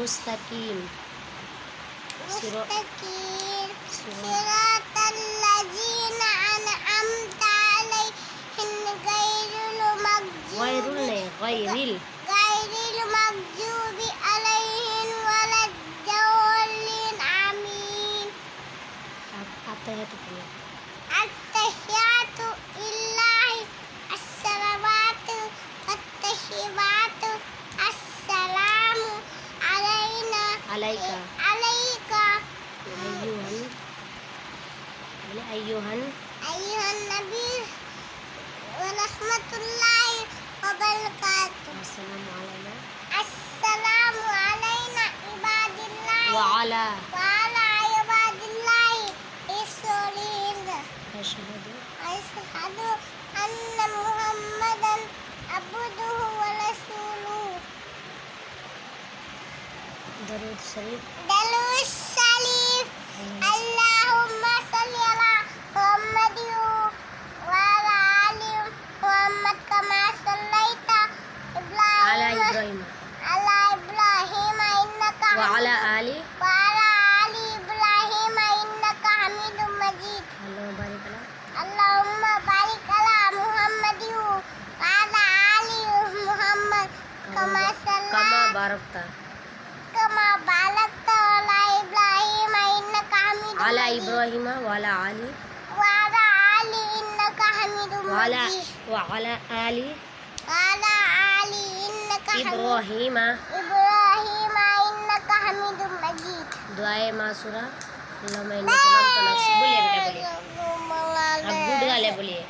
मुस्तकीम सिरातल लजीना अनअमता अलैहिम गैरिल मगज़ूबी अलैहिम वलद्दौलिन आमीन। अत्तहियातु लिल्लाहि अस्सलावातु वत्तय्यिबातु अस्सलामु अलैना अलैका अय्युहन नबी व रहमतुल्लाहि व बरकातुहू। अस्सलामु अलैना इबादिल्लाहि व अला इबादिल्लाहि इस्सॉलिहीन। अशहदु अन्ना मुहम्मदन अब्दुहु व रसूलुहु। दरूद शरीफ अल्लाहुम्मा सल्ली अला मुहम्मद व अला आलि मुहम्मद कमा सल्लैता अला इब्राहीम इन्नका व अला आलि इब्राहीम इन्नका हमीदुम मजीद। अल्लाहुम्मा बारिक अला मुहम्मद व अला आलि मुहम्मद कमा बारकता अला इब्राहीम इन्नका हमीदुम मजीद। अला इब्राहीम व अला आलि इन्नका हमीदुम मजीद। व अला आलि इन्नका इब्राहीम इन्नका हमीदुम मजीद। दुआए मासूरा अल्लाहुम्मा इन्नी ज़लमतु नफ्सी। बोलिए बेटा बोलिए, अब गुड गाले बोलिए।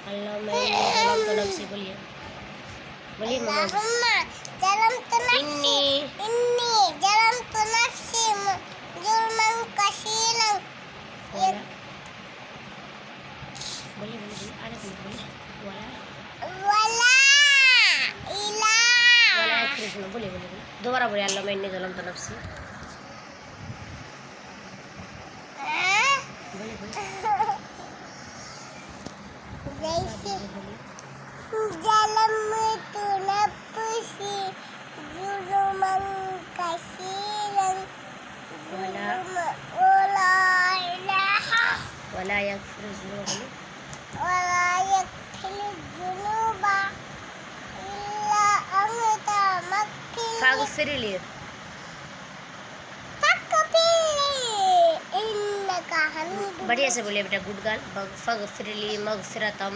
अल्लाहुम्मा इन्नी ज़लमतु नफ्सी बोलिए मम्मा। इन्नी ज़लमतु नफ्सी जुल्मन कसीरन। बोलिए बोलिए दोबारा बोलिए। अल्लाहुम्मा इन्नी ज़लमतु नफ्सी। ज़लमतु नफ्सी जुल्मन कसीरन वला यग़फ़िरुज़्ज़ुनूबा इल्ला अंता फ़ग़फ़िरली इन्नका हमीदुम। बढ़िया से बोलिए बेटा, गुड गर्ल। फ़ग़फ़िरली मग़फ़िरतम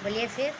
बोलिए फिर।